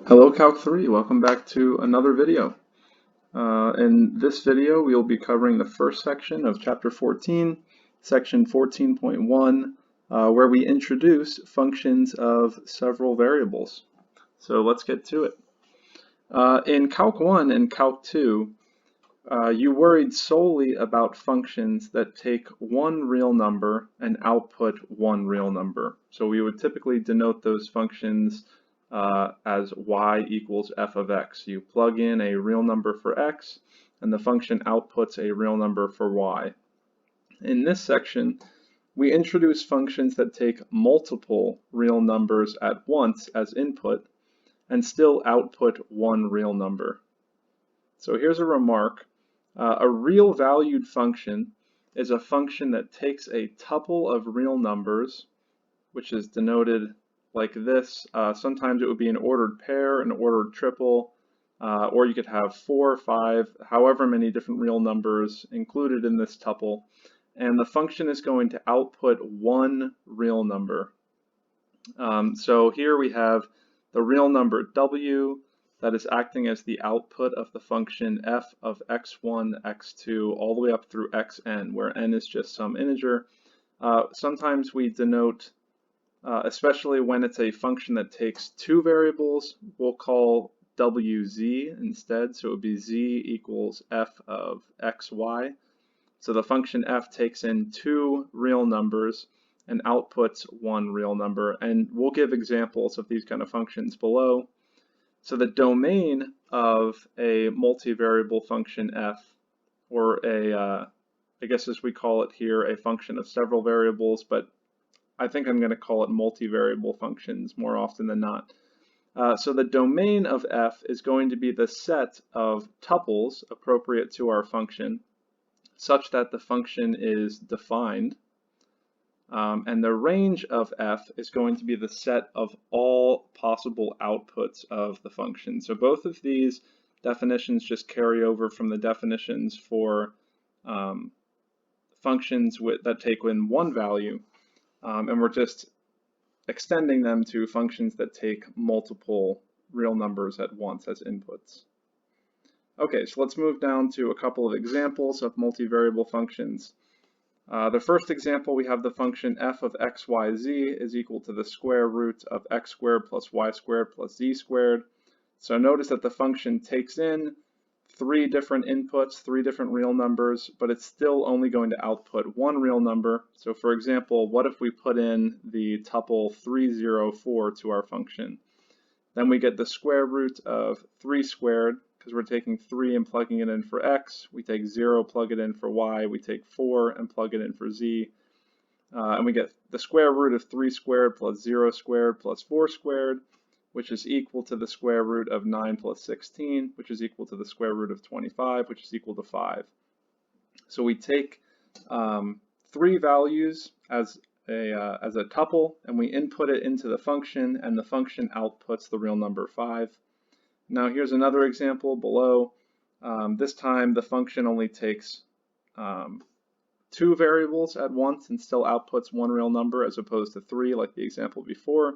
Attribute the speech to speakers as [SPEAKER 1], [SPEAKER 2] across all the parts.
[SPEAKER 1] Hello Calc 3, welcome back to another video. In this video we will be covering the first section of chapter 14, section 14.1, where we introduce functions of several variables. So let's get to it. In Calc 1 and Calc 2, you worried solely about functions that take one real number and output one real number. So we would typically denote those functions as y equals f of x. You plug in a real number for x, and the function outputs a real number for y. In this section, we introduce functions that take multiple real numbers at once as input and still output one real number. So here's a remark. A real valued function is a function that takes a tuple of real numbers, which is denoted like this. Sometimes it would be an ordered pair, an ordered triple, or you could have 4, 5, however many different real numbers included in this tuple. And the function is going to output one real number. So here we have the real number w that is acting as the output of the function f of x1, x2, all the way up through xn, where n is just some integer. Sometimes we denote, especially when it's a function that takes two variables, we'll call wz instead. So it would be z equals f of xy. So the function f takes in two real numbers and outputs one real number. And we'll give examples of these kind of functions below. So the domain of a multivariable function f, or I guess as we call it here, a function of several variables, but I think I'm going to call it multivariable functions more often than not. So the domain of f is going to be the set of tuples appropriate to our function, such that the function is defined. And the range of f is going to be the set of all possible outputs of the function. So both of these definitions just carry over from the definitions for functions that take in one value, and we're just extending them to functions that take multiple real numbers at once as inputs. Okay, so let's move down to a couple of examples of multivariable functions. The first example, we have the function f of xyz is equal to the square root of x squared plus y squared plus z squared. So notice that the function takes in three different inputs, three different real numbers, but it's still only going to output one real number. So for example, what if we put in the tuple 304 to our function? Then we get the square root of 3 squared, because we're taking 3 and plugging it in for x. We take 0, plug it in for y. We take 4 and plug it in for z. And we get the square root of 3 squared plus 0 squared plus 4 squared, which is equal to the square root of 9 plus 16, which is equal to the square root of 25, which is equal to 5. So we take three values as a tuple, and we input it into the function, and the function outputs the real number 5. Now here's another example below. This time the function only takes two variables at once and still outputs one real number as opposed to three like the example before.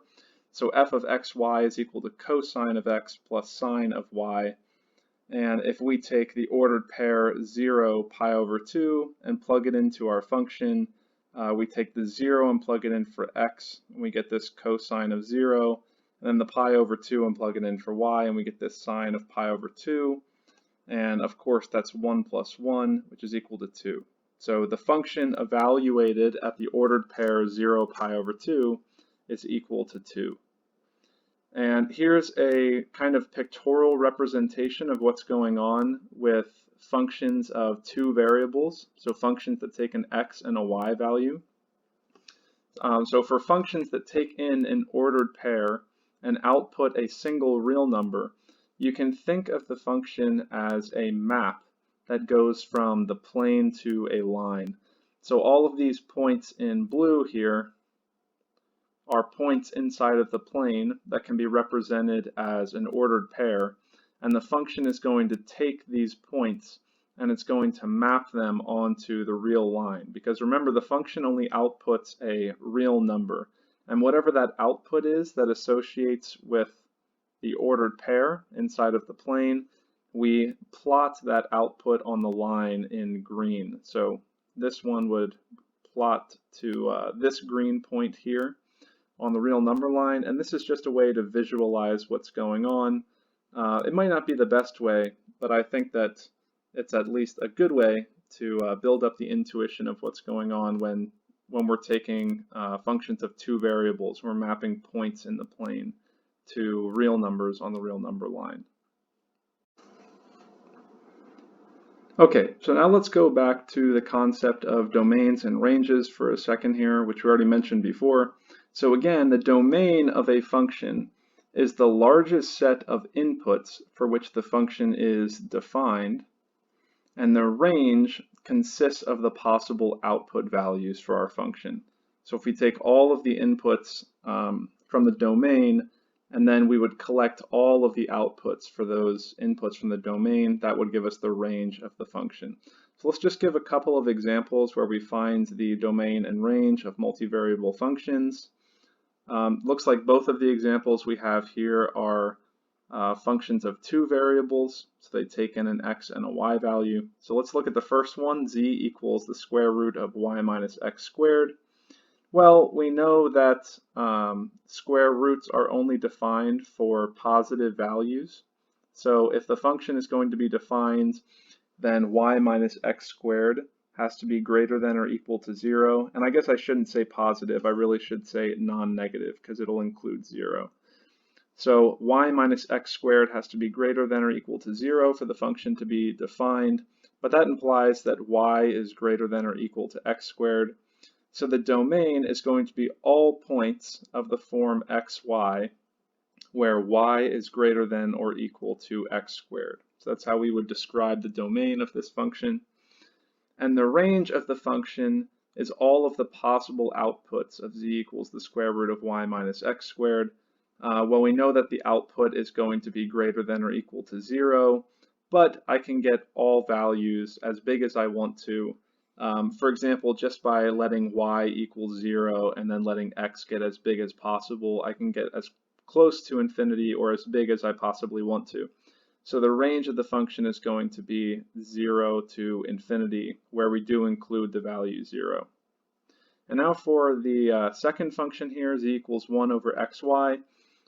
[SPEAKER 1] So f of xy is equal to cosine of x plus sine of y. And if we take the ordered pair 0 pi over 2 and plug it into our function, we take the 0 and plug it in for x, and we get this cosine of 0. And then the pi over 2 and plug it in for y, and we get this sine of pi over 2. And of course, that's 1 plus 1, which is equal to 2. So the function evaluated at the ordered pair 0 pi over 2 is equal to 2. And here's a kind of pictorial representation of what's going on with functions of two variables, so functions that take an x and a y value. So for functions that take in an ordered pair and output a single real number, you can think of the function as a map that goes from the plane to a line. So all of these points in blue here are points inside of the plane that can be represented as an ordered pair, and the function is going to take these points and it's going to map them onto the real line, because remember, the function only outputs a real number, and whatever that output is that associates with the ordered pair inside of the plane, we plot that output on the line in green. So this one would plot to this green point here on the real number line, and this is just a way to visualize what's going on. It might not be the best way, but I think that it's at least a good way to build up the intuition of what's going on when we're taking functions of two variables. We're mapping points in the plane to real numbers on the real number line. Okay, so now let's go back to the concept of domains and ranges for a second here, which we already mentioned before. So again, the domain of a function is the largest set of inputs for which the function is defined, and the range consists of the possible output values for our function. So if we take all of the inputs from the domain, and then we would collect all of the outputs for those inputs from the domain, that would give us the range of the function. So let's just give a couple of examples where we find the domain and range of multivariable functions. Looks like both of the examples we have here are functions of two variables, so they take in an x and a y value. So let's look at the first one, z equals the square root of y minus x squared. Well, we know that square roots are only defined for positive values. So if the function is going to be defined, then y minus x squared has to be greater than or equal to 0. And I guess I shouldn't say positive, I really should say non-negative because it'll include 0. So y minus x squared has to be greater than or equal to 0 for the function to be defined, but that implies that y is greater than or equal to x squared. So the domain is going to be all points of the form xy where y is greater than or equal to x squared. So that's how we would describe the domain of this function. And the range of the function is all of the possible outputs of z equals the square root of y minus x squared. Well, we know that the output is going to be greater than or equal to 0, but I can get all values as big as I want to. For example, just by letting y equal 0 and then letting x get as big as possible, I can get as close to infinity or as big as I possibly want to. So the range of the function is going to be 0 to infinity, where we do include the value 0. And now for the second function here, z equals 1 over xy.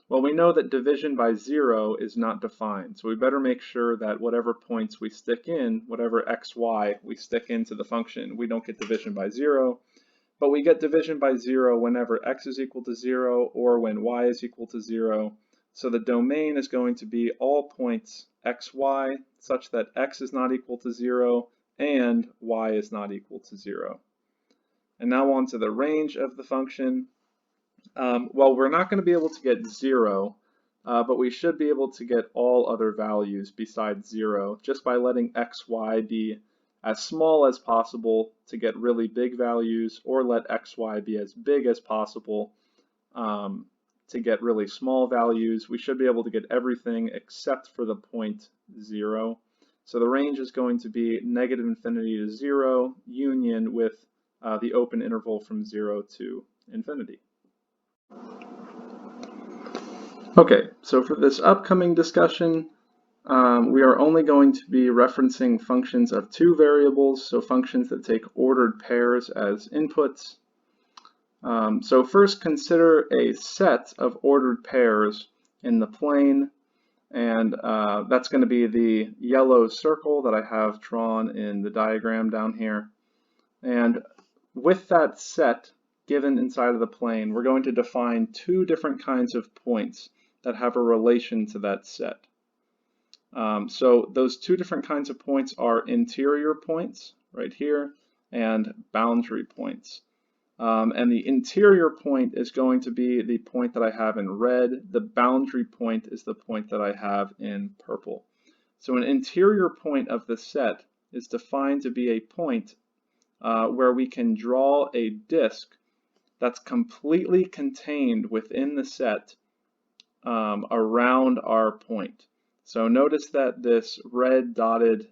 [SPEAKER 1] Well, we know that division by 0 is not defined, so we better make sure that whatever points we stick in, whatever xy we stick into the function, we don't get division by 0, but we get division by 0 whenever x is equal to 0 or when y is equal to 0. So the domain is going to be all points xy such that x is not equal to 0 and y is not equal to 0. And now on to the range of the function. Well, we're not going to be able to get 0, but we should be able to get all other values besides 0 just by letting xy be as small as possible to get really big values, or let xy be as big as possible to get really small values. We should be able to get everything except for the point 0. So the range is going to be negative infinity to 0 union with the open interval from 0 to infinity. Okay, so for this upcoming discussion, we are only going to be referencing functions of two variables, so functions that take ordered pairs as inputs. So first consider a set of ordered pairs in the plane, and that's going to be the yellow circle that I have drawn in the diagram down here. And with that set given inside of the plane, we're going to define two different kinds of points that have a relation to that set. So those two different kinds of points are interior points, right here, and boundary points. And the interior point is going to be the point that I have in red. The boundary point is the point that I have in purple. So an interior point of the set is defined to be a point where we can draw a disk that's completely contained within the set around our point. So notice that this red dotted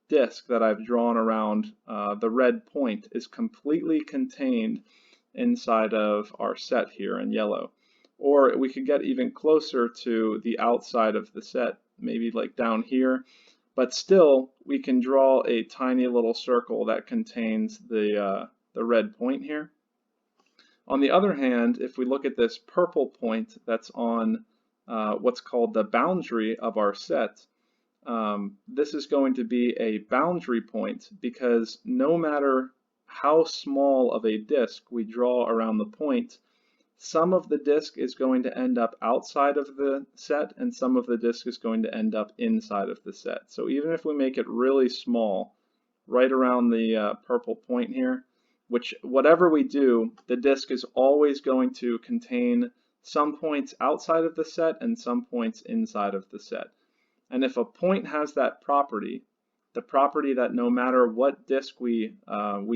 [SPEAKER 1] disk that I've drawn around the red point is completely contained inside of our set here in yellow. or we could get even closer to the outside of the set, maybe like down here, but still we can draw a tiny little circle that contains the red point here. On the other hand, if we look at this purple point that's on what's called the boundary of our set, this is going to be a boundary point because no matter how small of a disk we draw around the point, some of the disk is going to end up outside of the set and some of the disk is going to end up inside of the set. So even if we make it really small, right around the purple point here, whatever we do, the disk is always going to contain some points outside of the set and some points inside of the set. And if a point has that property, the property that no matter what disk we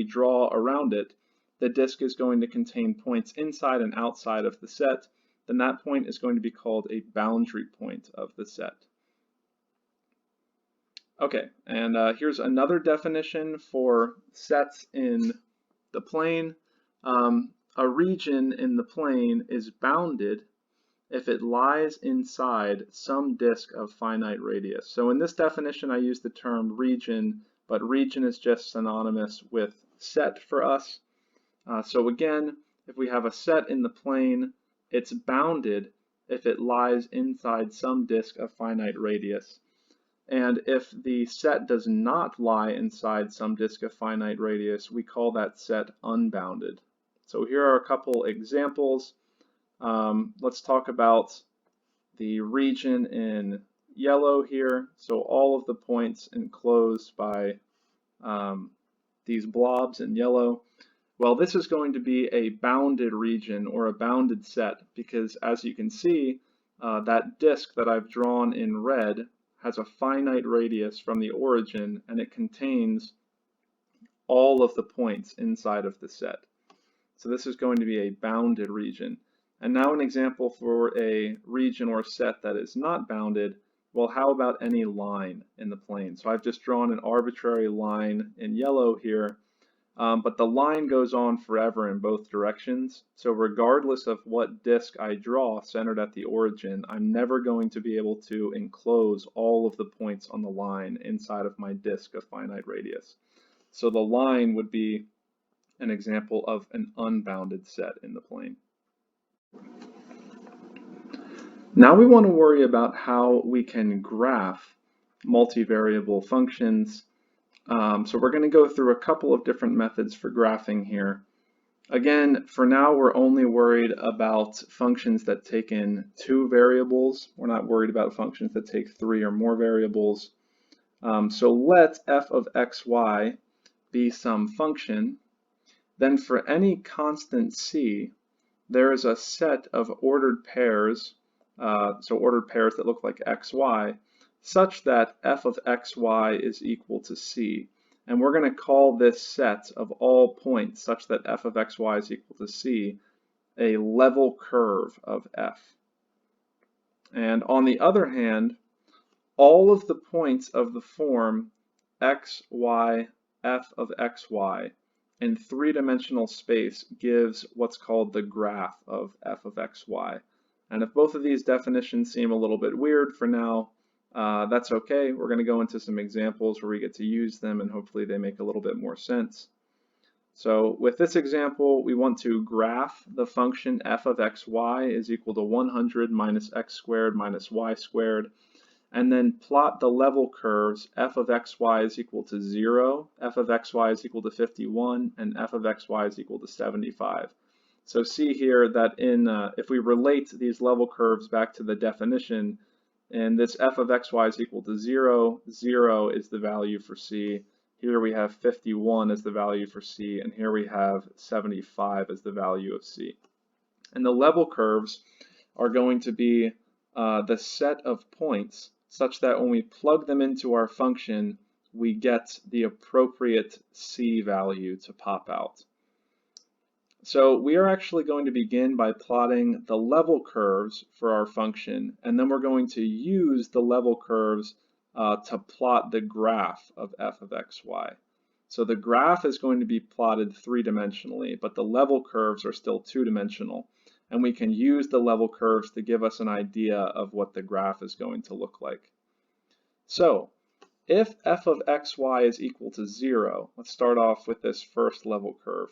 [SPEAKER 1] draw around it, the disk is going to contain points inside and outside of the set, then that point is going to be called a boundary point of the set. Okay, and here's another definition for sets in the plane. A region in the plane is bounded if it lies inside some disk of finite radius. So in this definition I use the term region, but region is just synonymous with set for us. So again, if we have a set in the plane, it's bounded if it lies inside some disk of finite radius. And if the set does not lie inside some disk of finite radius, we call that set unbounded. So here are a couple examples. Let's talk about the region in yellow here. So all of the points enclosed by these blobs in yellow. Well, this is going to be a bounded region or a bounded set because, as you can see, that disk that I've drawn in red has a finite radius from the origin and it contains all of the points inside of the set. So this is going to be a bounded region. And now an example for a region or set that is not bounded. Well, how about any line in the plane? So I've just drawn an arbitrary line in yellow here, but the line goes on forever in both directions. So regardless of what disk I draw centered at the origin, I'm never going to be able to enclose all of the points on the line inside of my disk of finite radius. So the line would be an example of an unbounded set in the plane. Now we want to worry about how we can graph multivariable functions. So we're going to go through a couple of different methods for graphing here. Again, for now we're only worried about functions that take in 2 variables. We're not worried about functions that take 3 or more variables. So let f of xy be some function. Then for any constant c, there is a set of ordered pairs, so ordered pairs that look like xy, such that f of xy is equal to c. And we're going to call this set of all points such that f of xy is equal to c a level curve of f. And on the other hand, all of the points of the form x, y, f of xy in 3-dimensional space gives what's called the graph of f of xy. And if both of these definitions seem a little bit weird for now, that's okay. We're going to go into some examples where we get to use them and hopefully they make a little bit more sense. So with this example, we want to graph the function f of xy is equal to 100 minus x squared minus y squared, and then plot the level curves f of xy is equal to 0, f of xy is equal to 51, and f of xy is equal to 75. So see here that if we relate these level curves back to the definition, and this f of xy is equal to 0, 0 is the value for c. Here we have 51 as the value for c, and here we have 75 as the value of c. And the level curves are going to be the set of points such that when we plug them into our function, we get the appropriate c value to pop out. So we are actually going to begin by plotting the level curves for our function, and then we're going to use the level curves to plot the graph of f of xy. So the graph is going to be plotted 3-dimensionally, but the level curves are still 2-dimensional. and we can use the level curves to give us an idea of what the graph is going to look like. So if f of xy is equal to 0, let's start off with this first level curve,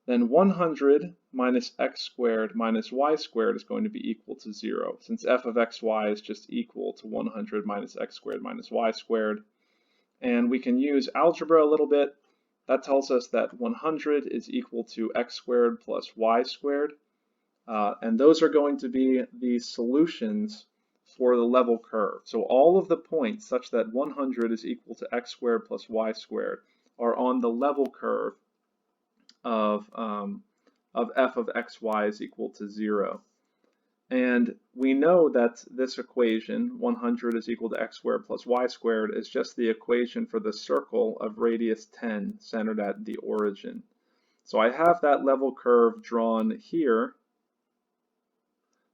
[SPEAKER 1] then 100 minus x squared minus y squared is going to be equal to 0, since f of xy is just equal to 100 minus x squared minus y squared. And we can use algebra a little bit. That tells us that 100 is equal to x squared plus y squared. And those are going to be the solutions for the level curve. So all of the points such that 100 is equal to x squared plus y squared are on the level curve of f of xy is equal to 0. And we know that this equation, 100 is equal to x squared plus y squared, is just the equation for the circle of radius 10 centered at the origin. So I have that level curve drawn here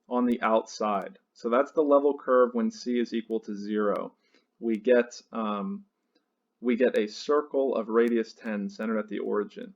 [SPEAKER 1] on the outside. So that's the level curve when c is equal to 0. We get a circle of radius 10 centered at the origin.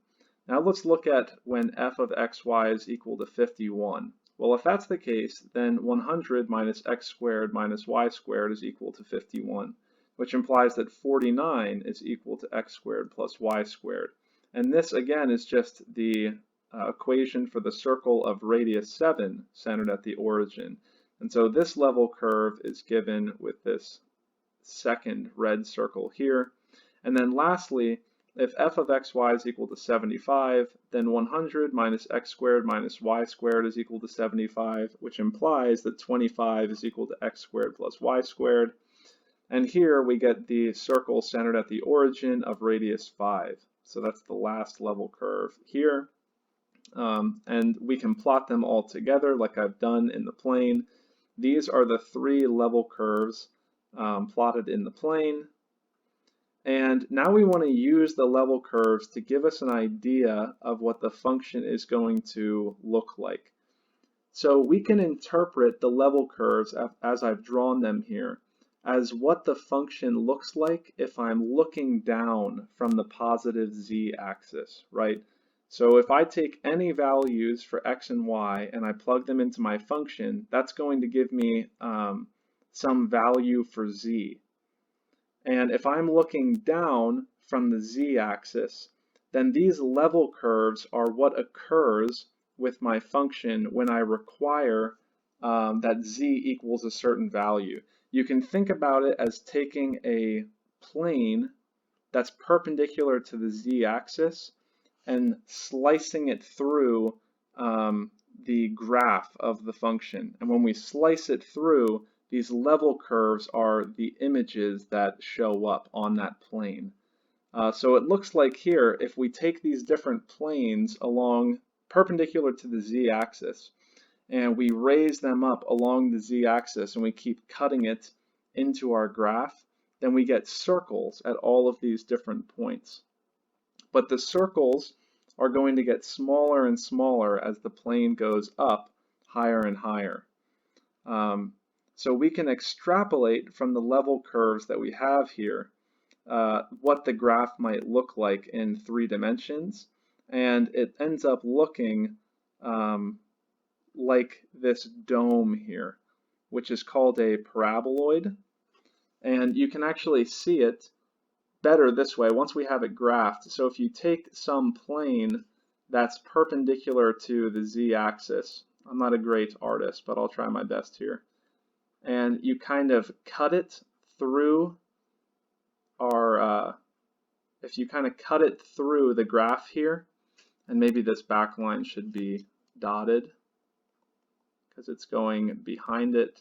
[SPEAKER 1] Now let's look at when f of xy is equal to 51. Well, if that's the case, then 100 minus x squared minus y squared is equal to 51, which implies that 49 is equal to x squared plus y squared. And this, again, is just the equation for the circle of radius 7 centered at the origin. And so this level curve is given with this second red circle here. And then lastly, if f of xy is equal to 75, then 100 minus x squared minus y squared is equal to 75, which implies that 25 is equal to x squared plus y squared. And here we get the circle centered at the origin of radius 5. So that's the last level curve here. And we can plot them all together like I've done in the plane. These are the three level curves plotted in the plane. And now we want to use the level curves to give us an idea of what the function is going to look like. So we can interpret the level curves as I've drawn them here as what the function looks like if I'm looking down from the positive z-axis, right? So if I take any values for x and y and I plug them into my function, that's going to give me some value for z. And if I'm looking down from the z-axis, then these level curves are what occurs with my function when I require that z equals a certain value. You can think about it as taking a plane that's perpendicular to the z-axis and slicing it through the graph of the function. And when we slice it through, these level curves are the images that show up on that plane. So it looks like here, if we take these different planes along perpendicular to the z-axis, and we raise them up along the z-axis and we keep cutting it into our graph, then we get circles at all of these different points. But the circles are going to get smaller and smaller as the plane goes up higher and higher. So we can extrapolate from the level curves that we have here what the graph might look like in 3 dimensions, and it ends up looking like this dome here, which is called a paraboloid. And you can actually see it better this way once we have it graphed. So if you take some plane that's perpendicular to the z-axis, I'm not a great artist, but I'll try my best here, and you kind of cut it through our, if you kind of cut it through the graph here, and maybe this back line should be dotted because it's going behind it,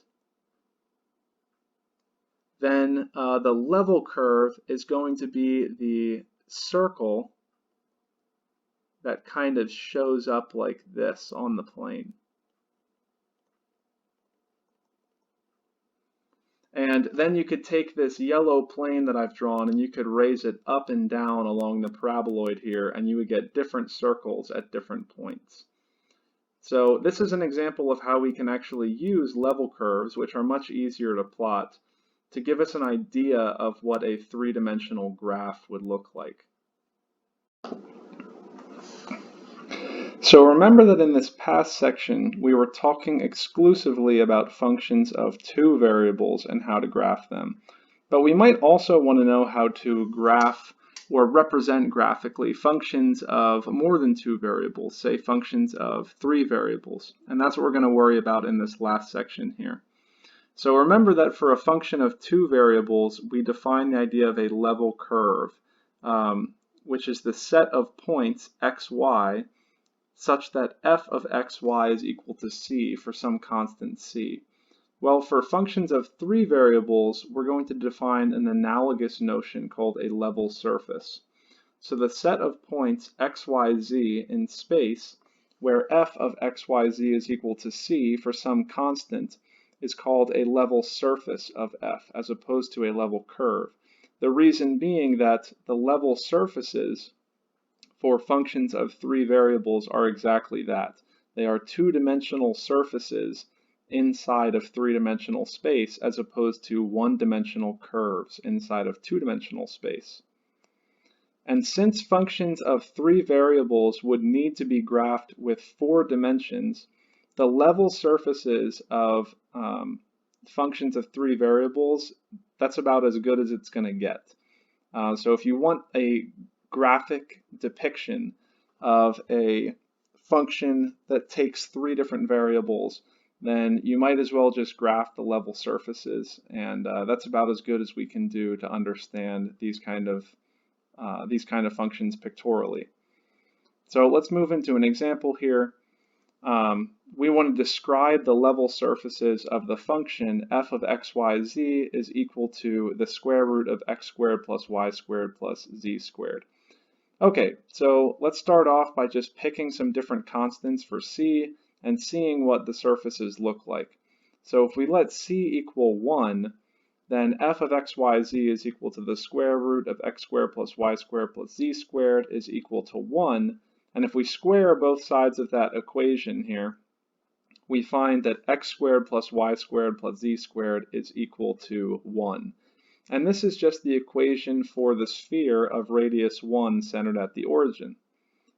[SPEAKER 1] then the level curve is going to be the circle that kind of shows up like this on the plane. And then you could take this yellow plane that I've drawn and you could raise it up and down along the paraboloid here, and you would get different circles at different points. So this is an example of how we can actually use level curves, which are much easier to plot, to give us an idea of what a 3-dimensional graph would look like. So remember that in this past section, we were talking exclusively about functions of two variables and how to graph them. But we might also want to know how to graph or represent graphically functions of more than two variables, say functions of three variables. And that's what we're going to worry about in this last section here. So remember that for a function of two variables, we define the idea of a level curve, which is the set of points x, y, such that f of xy is equal to c for some constant c. Well, for functions of three variables, we're going to define an analogous notion called a level surface. So the set of points x, y, z in space, where f of x, y, z is equal to c for some constant, is called a level surface of f, as opposed to a level curve. The reason being that the level surfaces for functions of three variables are exactly that. They are two-dimensional surfaces inside of three-dimensional space as opposed to one-dimensional curves inside of two-dimensional space. And since functions of three variables would need to be graphed with 4 dimensions, the level surfaces of functions of three variables, that's about as good as it's going to get. So if you want a graphic depiction of a function that takes 3 different variables, then you might as well just graph the level surfaces, and that's about as good as we can do to understand these kind of functions pictorially. So let's move into an example here. We want to describe the level surfaces of the function f of x, y, z is equal to the square root of x squared plus y squared plus z squared. Okay, so let's start off by just picking some different constants for c and seeing what the surfaces look like. So if we let c equal 1, then f of x, y, z is equal to the square root of x squared plus y squared plus z squared is equal to 1. And if we square both sides of that equation here, we find that x squared plus y squared plus z squared is equal to 1. And this is just the equation for the sphere of radius 1 centered at the origin.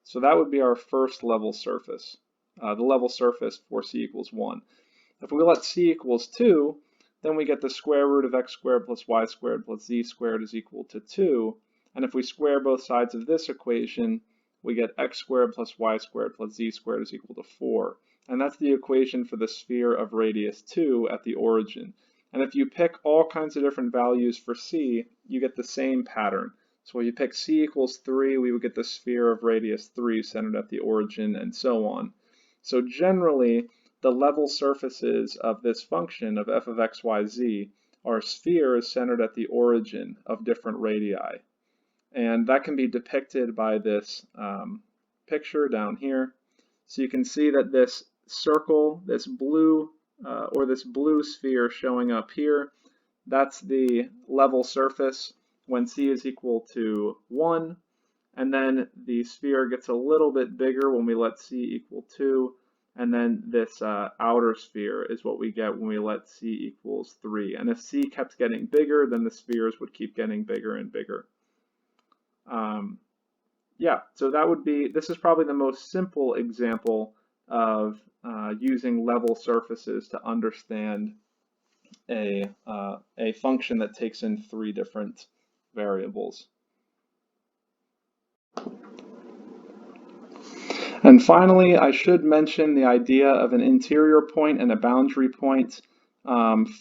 [SPEAKER 1] So that would be our first level surface, the level surface for c equals 1. If we let c equals 2, then we get the square root of x squared plus y squared plus z squared is equal to 2. And if we square both sides of this equation, we get x squared plus y squared plus z squared is equal to 4. And that's the equation for the sphere of radius 2 at the origin. And if you pick all kinds of different values for c, you get the same pattern. So if you pick c equals 3, we would get the sphere of radius 3 centered at the origin, and so on. So generally, the level surfaces of this function of f of x, y, z are spheres centered at the origin of different radii. And that can be depicted by this picture down here. So you can see that this circle, this blue sphere showing up here, that's the level surface when c is equal to 1. And then the sphere gets a little bit bigger when we let c equal 2. And then this outer sphere is what we get when we let c equals 3. And if c kept getting bigger, then the spheres would keep getting bigger and bigger. Yeah, so this is probably the most simple example of using level surfaces to understand a function that takes in 3 different variables. And finally, I should mention the idea of an interior point and a boundary point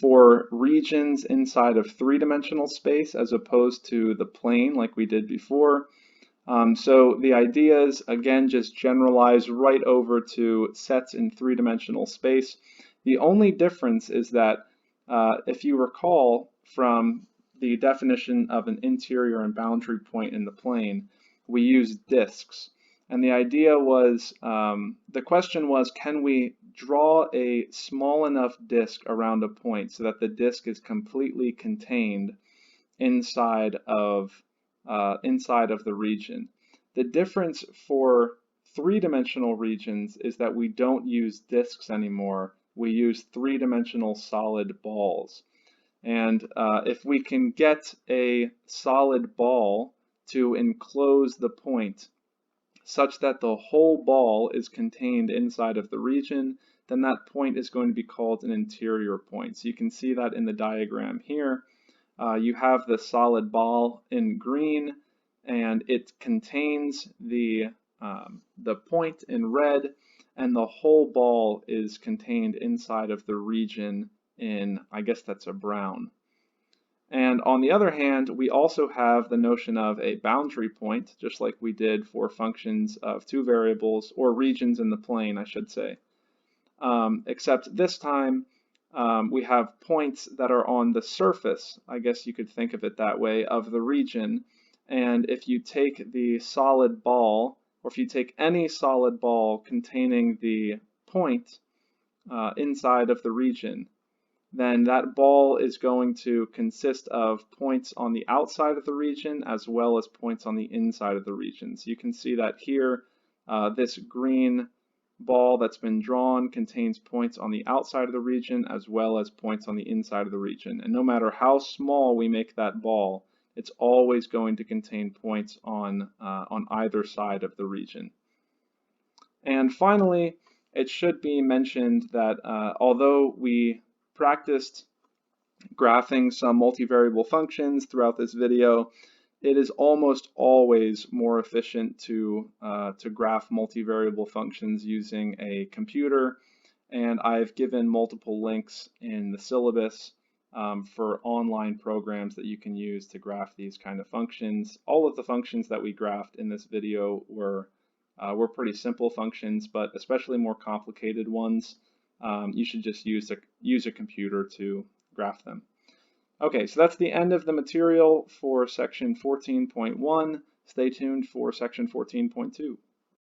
[SPEAKER 1] for regions inside of 3-dimensional space as opposed to the plane like we did before. So the ideas, again, just generalize right over to sets in 3-dimensional space. The only difference is that if you recall from the definition of an interior and boundary point in the plane, we use disks. And the idea was, the question was, can we draw a small enough disk around a point so that the disk is completely contained inside of the region? The difference for 3-dimensional regions is that we don't use disks anymore. We use 3-dimensional solid balls. And if we can get a solid ball to enclose the point such that the whole ball is contained inside of the region, then that point is going to be called an interior point. So you can see that in the diagram here. You have the solid ball in green, and it contains the point in red, and the whole ball is contained inside of the region in, I guess that's a brown. And on the other hand, we also have the notion of a boundary point, just like we did for functions of two variables, or regions in the plane, I should say. Except this time, we have points that are on the surface, I guess you could think of it that way, of the region. And if you take the solid ball, or if you take any solid ball containing the point inside of the region, then that ball is going to consist of points on the outside of the region as well as points on the inside of the region. So you can see that here, this green ball that's been drawn contains points on the outside of the region as well as points on the inside of the region. And no matter how small we make that ball, it's always going to contain points on either side of the region. And finally, it should be mentioned that although we practiced graphing some multivariable functions throughout this video, it is almost always more efficient to graph multivariable functions using a computer, and I've given multiple links in the syllabus for online programs that you can use to graph these kind of functions. All of the functions that we graphed in this video were pretty simple functions, but especially more complicated ones, you should just use a computer to graph them. Okay, so that's the end of the material for section 14.1. Stay tuned for section 14.2.